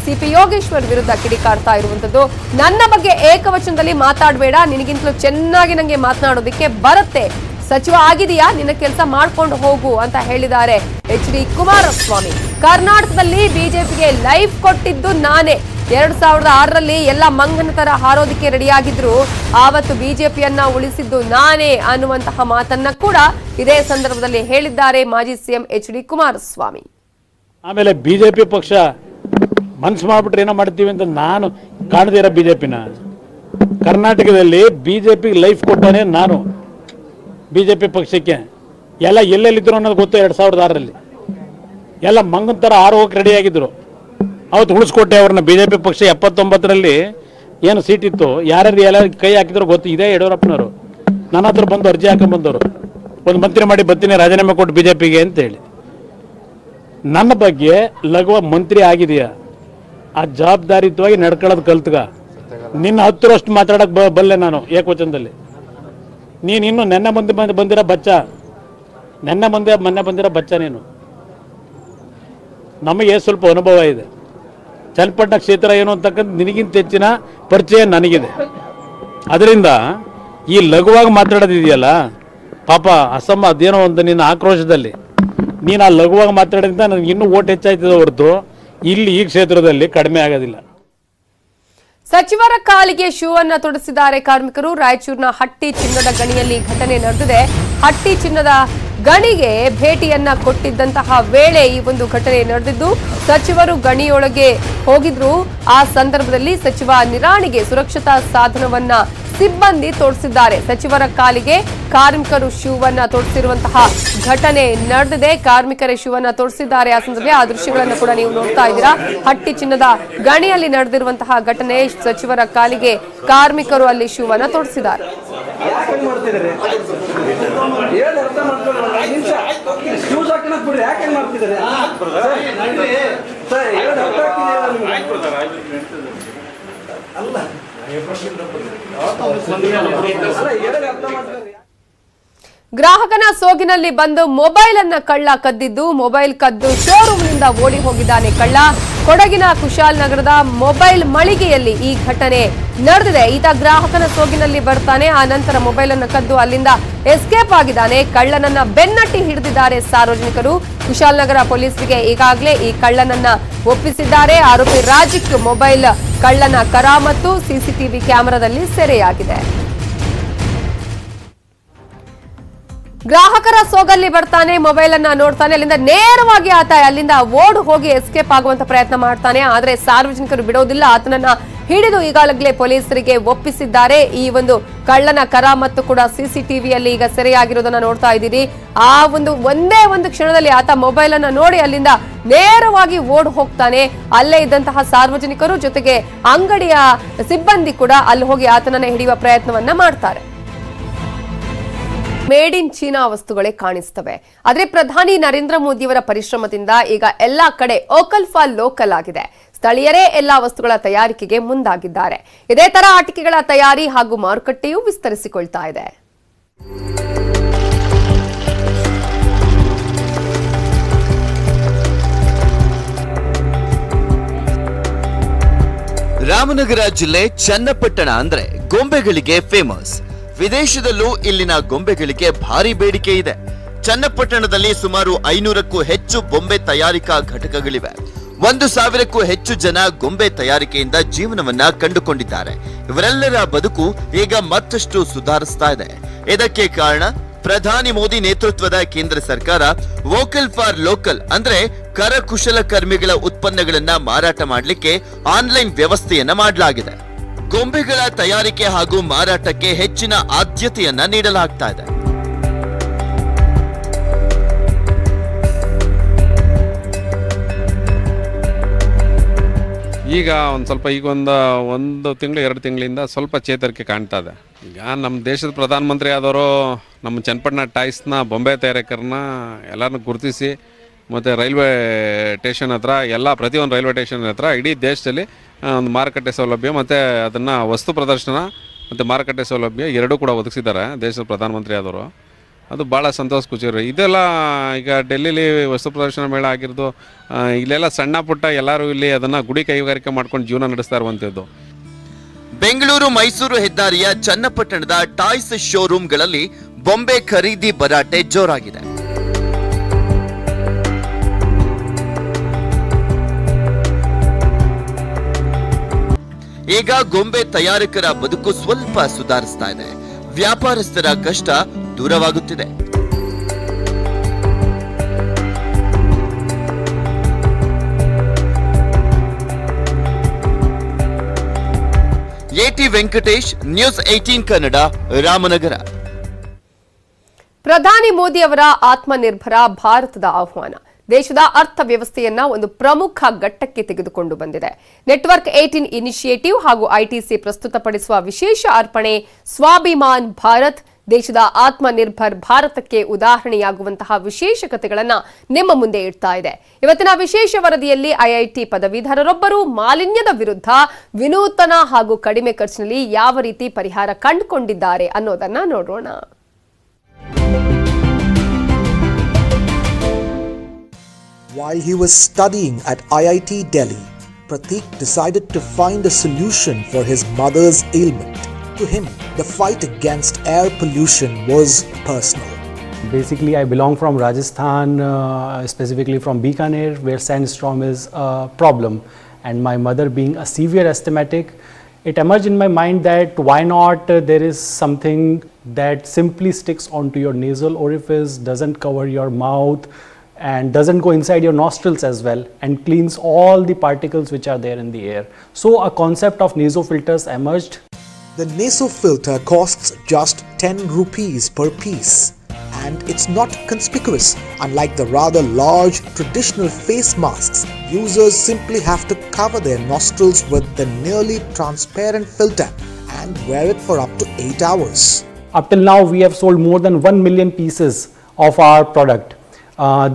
ಸಿಪಿ ಯೋಗೇಶ್ವರ್ ವಿರುದ್ಧ ಕಿಡಿಕಾಡ್ತಾ ಇರುವಂತದ್ದು. ನನ್ನ ಬಗ್ಗೆ ಏಕವಚನದಲ್ಲಿ ಮಾತಾಡಬೇಡ, ನಿನಗಿಂತಲೂ ಚೆನ್ನಾಗಿ ನಂಗೆ ಮಾತನಾಡೋದಕ್ಕೆ ಬರುತ್ತೆ, ಸಚಿವ ಆಗಿದೆಯಾ, ನಿನ್ನ ಕೆಲಸ ಮಾಡ್ಕೊಂಡು ಹೋಗು ಅಂತ ಹೇಳಿದ್ದಾರೆ ಎಚ್.ಡಿ. ಕುಮಾರಸ್ವಾಮಿ. ಕರ್ನಾಟಕದಲ್ಲಿ ಬಿಜೆಪಿಗೆ ಲೈಫ್ ಕೊಟ್ಟಿದ್ದು ನಾನೇ. 2006ರಲ್ಲಿ ಎಲ್ಲ ಮಂಗನ ತರ ಹಾರೋದಕ್ಕೆ ರೆಡಿಯಾಗಿದ್ರು, ಆವತ್ತು ಬಿಜೆಪಿಯನ್ನ ಉಳಿಸಿದ್ದು ನಾನೇ ಅನ್ನುವಂತಹ ಮಾತನ್ನ ಕೂಡ ಇದೇ ಸಂದರ್ಭದಲ್ಲಿ ಹೇಳಿದ್ದಾರೆ ಮಾಜಿ ಸಿಎಂ ಎಚ್.ಡಿ. ಕುಮಾರಸ್ವಾಮಿ. ಆಮೇಲೆ ಬಿಜೆಪಿ ಪಕ್ಷ ಮನ್ಸು ಮಾಡ್ಬಿಟ್ರೆ ಏನೋ ಮಾಡ್ತೀವಿ ಅಂತ ನಾನು ಕಾಣದೇ ಇರೋ ಬಿಜೆಪಿನ ಕರ್ನಾಟಕದಲ್ಲಿ ಬಿಜೆಪಿ ಲೈಫ್ ಕೊಟ್ಟಾನೆ ನಾನು. ಬಿಜೆಪಿ ಪಕ್ಷಕ್ಕೆ ಎಲ್ಲ ಎಲ್ಲೆಲ್ಲಿದ್ರು ಅನ್ನೋದು ಗೊತ್ತು. 2006ರಲ್ಲಿ ಎಲ್ಲ ಮಂಗನ ಥರ ಹೋಗಕ್ಕೆ ರೆಡಿಯಾಗಿದ್ರು. ಅವತ್ತು ಉಳಿಸ್ಕೊಟ್ಟೆ ಅವ್ರನ್ನ. ಬಿಜೆಪಿ ಪಕ್ಷ 79ರಲ್ಲಿ ಏನು ಸೀಟ್ ಇತ್ತು, ಯಾರ್ಯಾರು ಎಲ್ಲ ಕೈ ಹಾಕಿದ್ರು ಗೊತ್ತು. ಇದೇ ಯಡಿಯೂರಪ್ಪನವರು ನನ್ನ ಹತ್ರ ಬಂದು ಅರ್ಜಿ ಹಾಕೊಂಡ್ಬಂದವರು, ಒಂದು ಮಂತ್ರಿ ಮಾಡಿ ಬರ್ತೀನಿ ರಾಜೀನಾಮೆ ಕೊಟ್ಟು ಬಿಜೆಪಿಗೆ ಅಂತೇಳಿ. ನನ್ನ ಬಗ್ಗೆ ಲಘುವ ಮಂತ್ರಿ ಆಗಿದೆಯಾ, ಆ ಜವಾಬ್ದಾರಿಯುತವಾಗಿ ನಡ್ಕೊಳ್ಳೋದು ಕಲ್ತ್ಗ. ನಿನ್ನ 10ರಷ್ಟು ಮಾತಾಡಕ್ಕೆ ಬಲ್ಲೆ ನಾನು ಏಕವಚನದಲ್ಲಿ. ನೀನು ಇನ್ನು ನೆನ್ನೆ ಬಂದಿರೋ ಬಚ್ಚ, ಮೊನ್ನೆ ಬಂದಿರೋ ಬಚ್ಚ ನೀನು. ನಮಗೆ ಸ್ವಲ್ಪ ಅನುಭವ ಇದೆ. ಚನ್ನಪಟ್ಟಣ ಕ್ಷೇತ್ರ ಏನು ಅಂತಕ್ಕಂಥ ನಿನಗಿಂತ ಹೆಚ್ಚಿನ ಪರಿಚಯ ನನಗಿದೆ. ಅದರಿಂದ ಈ ಲಘುವಾಗಿ ಮಾತಾಡೋದಿದೆಯಲ್ಲ ಪಾಪ, ಅದೇನೋ ಒಂದು ನಿನ್ನ ಆಕ್ರೋಶದಲ್ಲಿ ನೀನು ಆ ಲಘುವಾಗಿ ಮಾತಾಡೋದ್ರಿಂದ ನನಗೆ ಇನ್ನೂ ಓಟ್ ಹೆಚ್ಚಾಯ್ತದೆ ಹೊರತು ಇಲ್ಲಿ ಈ ಕ್ಷೇತ್ರದಲ್ಲಿ ಕಡಿಮೆ ಆಗೋದಿಲ್ಲ. ಸಚಿವರ ಕಾಲಿಗೆ ಶೂ ಅನ್ನ ತೊಡಿಸಿದ್ದಾರೆ ಕಾರ್ಮಿಕರು. ರಾಯಚೂರಿನ ಹಟ್ಟಿ ಚಿನ್ನದ ಗಣಿಯಲ್ಲಿ ಘಟನೆ ನಡೆದಿದೆ. ಹಟ್ಟಿ ಚಿನ್ನದ ಗಣಿಗೆ ಭೇಟಿಯನ್ನ ಕೊಟ್ಟಿದ್ದಂತಹ ವೇಳೆ ಈ ಒಂದು ಘಟನೆ ನಡೆದಿದ್ದು, ಸಚಿವರು ಗಣಿಯೊಳಗೆ ಹೋಗಿದ್ರು. ಆ ಸಂದರ್ಭದಲ್ಲಿ ಸಚಿವ ನಿರಾಣಿಗೆ ಸುರಕ್ಷತಾ ಸಾಧನವನ್ನ ಸಿಬ್ಬಂದಿ ತೋರಿಸಿದ್ದಾರೆ. ಸಚಿವರ ಕಾಲಿಗೆ ಕಾರ್ಮಿಕರು ಶೂವನ್ನ ತೊಡಿಸಿರುವಂತಹ ಘಟನೆ ನಡೆದಿದೆ. ಕಾರ್ಮಿಕರ ಶೂವನ್ನ ತೊಡಿಸಿದ್ದಾರೆ. ಆ ಸಂದರ್ಭದಲ್ಲಿ ಆ ದೃಶ್ಯಗಳನ್ನು ಕೂಡ ನೀವು ನೋಡ್ತಾ ಇದ್ದೀರಾ. ಹಟ್ಟಿ ಚಿನ್ನದ ಗಣಿಯಲ್ಲಿ ನಡೆದಿರುವಂತಹ ಘಟನೆ. ಸಚಿವರ ಕಾಲಿಗೆ ಕಾರ್ಮಿಕರು ಅಲ್ಲಿ ಶೂವನ್ನ ತೊಡಿಸಿದ್ದಾರೆ. ಗ್ರಾಹಕನ ಸೋಗಿನಲ್ಲಿ ಬಂದು ಮೊಬೈಲ್ ಅನ್ನ ಕಳ್ಳ ಕದ್ದಿದ್ದು, ಮೊಬೈಲ್ ಕದ್ದು ಶೋರೂಮ್ ನಿಂದ ಓಡಿ ಹೋಗಿದ್ದಾನೆ ಕಳ್ಳ. ಕೊಡಗಿನ ಕುಶಾಲನಗರದ ಮೊಬೈಲ್ ಮಳಿಗೆಯಲ್ಲಿ ಈ ಘಟನೆ ನಡೆದಿದೆ. ಈತ ಗ್ರಾಹಕನ ಸೋಗಿನಲ್ಲಿ ಬರ್ತಾನೆ, ಆ ನಂತರ ಮೊಬೈಲ್ ಅನ್ನು ಕದ್ದು ಅಲ್ಲಿಂದ ಎಸ್ಕೇಪ್ ಆಗಿದ್ದಾನೆ. ಕಳ್ಳನನ್ನ ಬೆನ್ನಟ್ಟಿ ಹಿಡಿದಿದ್ದಾರೆ ಸಾರ್ವಜನಿಕರು. ಕುಶಾಲನಗರ ಪೊಲೀಸರಿಗೆ ಈಗಾಗಲೇ ಈ ಕಳ್ಳನನ್ನ ಒಪ್ಪಿಸಿದ್ದಾರೆ. ಆರೋಪಿ ರಾಜಿಕ್ ಮೊಬೈಲ್ ಕಳ್ಳನ ಕರಾಮತ್ತು ಸಿಸಿಟಿವಿ ಕ್ಯಾಮೆರಾದಲ್ಲಿ ಸೆರೆಯಾಗಿದೆ. ಗ್ರಾಹಕರ ಸೋಗಲ್ಲಿ ಬರ್ತಾನೆ, ಮೊಬೈಲ್ ಅನ್ನ ನೋಡ್ತಾನೆ, ಅಲ್ಲಿಂದ ನೇರವಾಗಿ ಆತ ಅಲ್ಲಿಂದ ಓಡ್ ಹೋಗಿ ಎಸ್ಕೇಪ್ ಆಗುವಂತ ಪ್ರಯತ್ನ ಮಾಡ್ತಾನೆ. ಆದ್ರೆ ಸಾರ್ವಜನಿಕರು ಬಿಡೋದಿಲ್ಲ. ಆತನನ್ನ ಹಿಡಿದು ಈಗಾಗಲೇ ಪೊಲೀಸರಿಗೆ ಒಪ್ಪಿಸಿದ್ದಾರೆ. ಈ ಒಂದು ಕಳ್ಳನ ಕರಾಮತ್ತು ಕೂಡ ಸಿಸಿಟಿವಿಯಲ್ಲಿ ಈಗ ಸೆರೆಯಾಗಿರೋದನ್ನ ನೋಡ್ತಾ ಇದ್ದೀರಿ. ಆ ಒಂದೇ ಒಂದು ಕ್ಷಣದಲ್ಲಿ ಆತ ಮೊಬೈಲ್ ಅನ್ನ ನೋಡಿ ಅಲ್ಲಿಂದ ನೇರವಾಗಿ ಓಡ್ ಹೋಗ್ತಾನೆ. ಅಲ್ಲೇ ಇದ್ದಂತಹ ಸಾರ್ವಜನಿಕರು ಜೊತೆಗೆ ಅಂಗಡಿಯ ಸಿಬ್ಬಂದಿ ಕೂಡ ಅಲ್ಲಿ ಹೋಗಿ ಆತನನ್ನ ಹಿಡಿಯುವ ಪ್ರಯತ್ನವನ್ನ ಮಾಡ್ತಾರೆ. ಮೇಡ್ ಇನ್ ಚೀನಾ ವಸ್ತುಗಳೇ ಕಾಣಿಸ್ತವೆ. ಆದ್ರೆ ಪ್ರಧಾನಿ ನರೇಂದ್ರ ಮೋದಿಯವರ ಪರಿಶ್ರಮದಿಂದ ಈಗ ಎಲ್ಲಾ ಕಡೆ ವೋಕಲ್ ಫಾರ್ ಲೋಕಲ್ ಆಗಿದೆ. ಸ್ಥಳೀಯರೇ ಎಲ್ಲಾ ವಸ್ತುಗಳ ತಯಾರಿಕೆಗೆ ಮುಂದಾಗಿದ್ದಾರೆ. ಇದೇ ತರ ಆಟಿಕೆಗಳ ತಯಾರಿ ಹಾಗೂ ಮಾರುಕಟ್ಟೆಯೂ ವಿಸ್ತರಿಸಿಕೊಳ್ತಾ ಇದೆ. ರಾಮನಗರ ಜಿಲ್ಲೆ ಚನ್ನಪಟ್ಟಣ ಅಂದ್ರೆ ಗೊಂಬೆಗಳಿಗೆ ಫೇಮಸ್. ವಿದೇಶದಲ್ಲೂ ಇಲ್ಲಿನ ಗೊಂಬೆಗಳಿಗೆ ಭಾರಿ ಬೇಡಿಕೆ ಇದೆ. ಚನ್ನಪಟ್ಟಣದಲ್ಲಿ ಸುಮಾರು 500ಕ್ಕೂ ಹೆಚ್ಚು ಬೊಂಬೆ ತಯಾರಿಕಾ ಘಟಕಗಳಿವೆ. 1,000ಕ್ಕೂ ಹೆಚ್ಚು ಜನ ಗೊಂಬೆ ತಯಾರಿಕೆಯಿಂದ ಜೀವನವನ್ನ ಕಂಡುಕೊಂಡಿದ್ದಾರೆ. ಇವರೆಲ್ಲರ ಬದುಕು ಈಗ ಮತ್ತಷ್ಟು ಸುಧಾರಿಸ್ತಾ ಇದೆ. ಇದಕ್ಕೆ ಕಾರಣ ಪ್ರಧಾನಿ ಮೋದಿ ನೇತೃತ್ವದ ಕೇಂದ್ರ ಸರ್ಕಾರ ವೋಕಲ್ ಫಾರ್ ಲೋಕಲ್ ಅಂದ್ರೆ ಕರಕುಶಲಕರ್ಮಿಗಳ ಉತ್ಪನ್ನಗಳನ್ನ ಮಾರಾಟ ಮಾಡಲಿಕ್ಕೆ ಆನ್ಲೈನ್ ವ್ಯವಸ್ಥೆಯನ್ನ ಮಾಡಲಾಗಿದೆ. ಗೊಂಬೆಗಳ ತಯಾರಿಕೆ ಹಾಗೂ ಮಾರಾಟಕ್ಕೆ ಹೆಚ್ಚಿನ ಆದ್ಯತೆಯನ್ನ ನೀಡಲಾಗ್ತಾ ಇದೆ. ಈಗ ಒಂದು ತಿಂಗಳು 2 ತಿಂಗಳಿಂದ ಸ್ವಲ್ಪ ಚೇತರಿಕೆ ಕಾಣ್ತಾ ಇದೆ. ಈಗ ನಮ್ಮ ದೇಶದ ಪ್ರಧಾನಮಂತ್ರಿ ಆದವರು ನಮ್ಮ ಚನ್ನಪಟ್ಟಣ ಟಾಯ್ಸ್ನ ಬೊಂಬೆ ತಯಾರಕರನ್ನ ಎಲ್ಲರನ್ನೂ ಗುರುತಿಸಿ ಮತ್ತು ರೈಲ್ವೆ ಸ್ಟೇಷನ್ ಹತ್ರ ಪ್ರತಿಯೊಂದು ರೈಲ್ವೆ ಸ್ಟೇಷನ್ ಹತ್ರ ಇಡೀ ದೇಶದಲ್ಲಿ ಒಂದು ಮಾರುಕಟ್ಟೆ ಸೌಲಭ್ಯ ಮತ್ತು ಅದನ್ನು ವಸ್ತು ಪ್ರದರ್ಶನ ಮತ್ತು ಮಾರುಕಟ್ಟೆ ಸೌಲಭ್ಯ ಎರಡೂ ಕೂಡ ಒದಗಿಸಿದ್ದಾರೆ ದೇಶದ ಪ್ರಧಾನಮಂತ್ರಿ ಆದವರು. ಅದು ಭಾಳ ಸಂತೋಷ ಖುಷಿ. ಇದೆಲ್ಲ ಈಗ ಡೆಲ್ಲಿಲಿ ವಸ್ತು ಪ್ರದರ್ಶನ ಮೇಳ ಆಗಿರೋದು, ಇಲ್ಲೆಲ್ಲ ಸಣ್ಣ ಪುಟ್ಟ ಎಲ್ಲರೂ ಇಲ್ಲಿ ಅದನ್ನು ಗುಡಿ ಕೈಗಾರಿಕೆ ಮಾಡ್ಕೊಂಡು ಜೀವನ ನಡೆಸ್ತಾ ಇರುವಂಥದ್ದು. ಬೆಂಗಳೂರು ಮೈಸೂರು ಹೆದ್ದಾರಿಯ ಚನ್ನಪಟ್ಟಣದ ಟಾಯ್ಸ್ ಶೋರೂಮ್ಗಳಲ್ಲಿ ಬೊಂಬೆ ಖರೀದಿ ಭರಾಟೆ ಜೋರಾಗಿದೆ. ಈಗ ಗೊಂಬೆ ತಯಾರಕರ ಬದುಕು ಸ್ವಲ್ಪ ಸುಧಾರಿಸ್ತಾ ಇದೆ. ವ್ಯಾಪಾರಸ್ಥರ ಕಷ್ಟ ದೂರವಾಗುತ್ತಿದೆ. AT Venkatesh, news 18 Kannada, Ramanagara. ಪ್ರಧಾನಿ ಮೋದಿ ಅವರ ಆತ್ಮನಿರ್ಭರ ಭಾರತದ ಆಹ್ವಾನ ದೇಶದ ಅರ್ಥವ್ಯವಸ್ಥೆಯನ್ನ ಒಂದು ಪ್ರಮುಖ ಘಟ್ಟಕ್ಕೆ ತೆಗೆದುಕೊಂಡು ಬಂದಿದೆ. ನೆಟ್ವರ್ಕ್ 18 ಇನಿಷಿಯೇಟಿವ್ ಹಾಗೂ ಐಟಿಸಿ ಪ್ರಸ್ತುತಪಡಿಸುವ ವಿಶೇಷ ಅರ್ಪಣೆ ಸ್ವಾಭಿಮಾನ್ ಭಾರತ್ ದೇಶದ ಆತ್ಮನಿರ್ಭರ್ ಭಾರತಕ್ಕೆ ಉದಾಹರಣೆಯಾಗುವಂತಹ ವಿಶೇಷ ಕಥೆಗಳನ್ನು ನಿಮ್ಮ ಮುಂದೆ ಇಡ್ತಾ ಇದೆ. ಇವತ್ತಿನ ವಿಶೇಷ ವರದಿಯಲ್ಲಿ ಐಐಟಿ ಪದವೀಧರರೊಬ್ಬರು ಮಾಲಿನ್ಯದ ವಿರುದ್ಧ ವಿನೂತನ ಹಾಗೂ ಕಡಿಮೆ ಖರ್ಚಿನಲ್ಲಿ ಯಾವ ರೀತಿ ಪರಿಹಾರ ಕಂಡುಕೊಂಡಿದ್ದಾರೆ ಅನ್ನೋದನ್ನ ನೋಡೋಣ. While he was studying at IIT Delhi, Pratik decided to find a solution for his mother's ailment. To him, the fight against air pollution was personal. Basically, I belong from Rajasthan, specifically from Bikaner, where sandstorm is a problem. And my mother being a severe asthmatic, it emerged in my mind that why not there is something that simply sticks onto your nasal orifice, doesn't cover your mouth, and doesn't go inside your nostrils as well, and cleans all the particles which are there in the air. So a concept of nasofilters emerged. The Naso filter costs just 10 rupees per piece, and it's not conspicuous. Unlike the rather large traditional face masks, users simply have to cover their nostrils with the nearly transparent filter and wear it for up to 8 hours. Up till now, we have sold more than 1 million pieces of our product.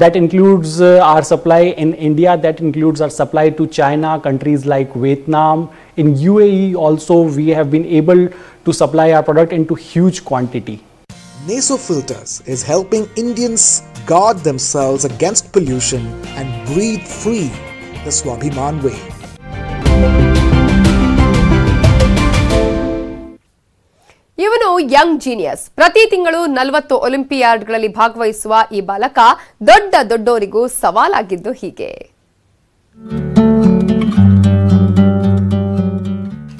That includes our supply in India, that includes our supply to China, countries like Vietnam. In UAE also, we have been able to supply our product into huge quantity. Naso Filters is helping Indians guard themselves against pollution and breathe free the Swabhiman way. ಇವನು young genius. ಪ್ರತಿ ತಿಂಗಳು 40 ಒಲಿಂಪಿಯಾಡ್ಗಳಲ್ಲಿ ಭಾಗವಹಿಸುವ ಈ ಬಾಲಕ ದೊಡ್ಡೋರಿಗೂ ಸವಾಲಾಗಿದ್ದು ಹೀಗೆ.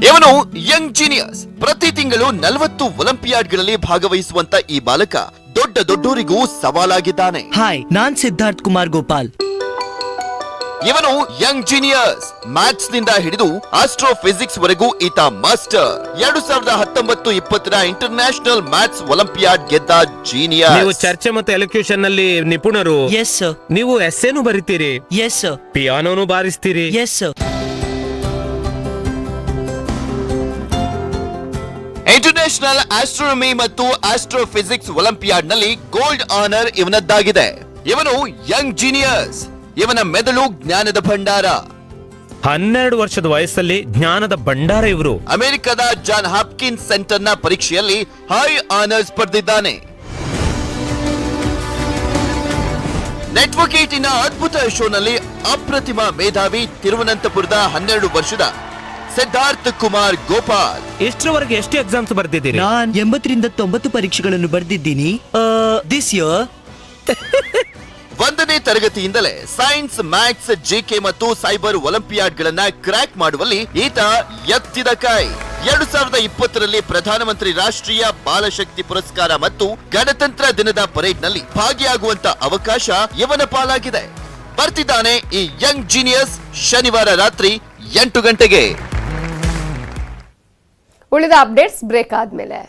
ಇವನು young genius. ಪ್ರತಿ ತಿಂಗಳು 40 ಒಲಿಂಪಿಯಾಡ್ಗಳಲ್ಲಿ ಭಾಗವಹಿಸುವಂತ ಈ ಬಾಲಕ ದೊಡ್ಡೋರಿಗೂ ಸವಾಲಾಗಿದ್ದಾನೆ. ಹಾಯ್, ನಾನ್ ಸಿದ್ಧಾರ್ಥ್ ಕುಮಾರ್ ಗೋಪಾಲ್. ಇವನು ಯಂಗ್ ಜೀನಿಯಸ್. ಮ್ಯಾಥ್ಸ್ ನಿಂದ ಹಿಡಿದು ಆಸ್ಟ್ರೋಫಿಸಿಕ್ಸ್ ವರೆಗೂ ಈತ ಮಾಸ್ಟರ್. 2019-20 ಇಂಟರ್ನ್ಯಾಷನಲ್ ಮ್ಯಾಥ್ಸ್ ಒಲಿಂಪಿಯಾಡ್ ಗೆದ್ದ ಜೀನಿಯಸ್. ನೀವು ಚರ್ಚೆ ಮತ್ತು ಎಲಕ್ಯೂಷನ್ ನಲ್ಲಿ ನಿಪುಣರು. Yes sir. ನೀವು ಎಸ್ಸೇನು ಬರೀತೀರಿ. Yes sir. ಪಿಯಾನೋನು ಬಾರಿಸ್ತೀರಿ. Yes sir. ಇಂಟರ್ನ್ಯಾಷನಲ್ ಆಸ್ಟ್ರೋನಮಿ ಮತ್ತು ಆಸ್ಟ್ರೋಫಿಸಿಕ್ಸ್ ಒಲಿಂಪಿಯಾಡ್ ನಲ್ಲಿ ಗೋಲ್ಡ್ ಆನರ್ ಇವನದ್ದಾಗಿದೆ. ಇವನು ಯಂಗ್ ಜೀನಿಯಸ್. ಇವನ ಮೆದುಳು ಜ್ಞಾನದ ಭಂಡಾರ. 12 ವರ್ಷದ ವಯಸ್ಸಲ್ಲಿ ಜ್ಞಾನದ ಭಂಡಾರ ಇವರು. ಅಮೆರಿಕದ ಜಾನ್ ಹಾಪ್ಕಿನ್ಸ್ ಸೆಂಟರ್ನ ಪರೀಕ್ಷೆಯಲ್ಲಿ ಹೈ ಆನರ್ಸ್ ಪಡೆದಿದ್ದಾನೆ. ನೆಟ್ವರ್ಕ್ 8ನ ಅದ್ಭುತ ಶೋನಲ್ಲಿ ಅಪ್ರತಿಮ ಮೇಧಾವಿ ತಿರುವನಂತಪುರದ 12 ವರ್ಷದ ಸಿದ್ಧಾರ್ಥ್ ಕುಮಾರ್ ಗೋಪಾಲ್. ಇಷ್ಟರವರೆಗೆ ಎಷ್ಟು ಎಕ್ಸಾಮ್ಸ್ ಬರ್ದಿದ್ದೀರಿ? ನಾನು 80ರಿಂದ 90 ಪರೀಕ್ಷೆಗಳನ್ನು ಬರೆದಿದ್ದೀನಿ. ದಿಸ್ ಇಯರ್ 1ನೇ ತರಗತಿಯಿಂದಲೇ ಸೈನ್ಸ್, ಮ್ಯಾಥ್ಸ್, ಜಿಕೆ ಮತ್ತು ಸೈಬರ್ ಒಲಿಂಪಿಯಾಡ್ ಗಳನ್ನ ಕ್ರ್ಯಾಕ್ ಮಾಡುವಲ್ಲಿ ಈತ ಎತ್ತಿದ ಕೈ. 2020ರಲ್ಲಿ ಪ್ರಧಾನಮಂತ್ರಿ ರಾಷ್ಟ್ರೀಯ ಬಾಲಶಕ್ತಿ ಪುರಸ್ಕಾರ ಮತ್ತು ಗಣತಂತ್ರ ದಿನದ ಪರೇಡ್ ನಲ್ಲಿ ಭಾಗಿಯಾಗುವಂತ ಅವಕಾಶ ಇವನ ಪಾಲಾಗಿದೆ. ಬರ್ತಿದ್ದಾನೆ ಈ ಯಂಗ್ ಜೀನಿಯಸ್ ಶನಿವಾರ ರಾತ್ರಿ 8 ಗಂಟೆಗೆ. ಉಳಿದ ಅಪ್ಡೇಟ್ಸ್ ಬ್ರೇಕ್ ಆದ್ಮೇಲೆ.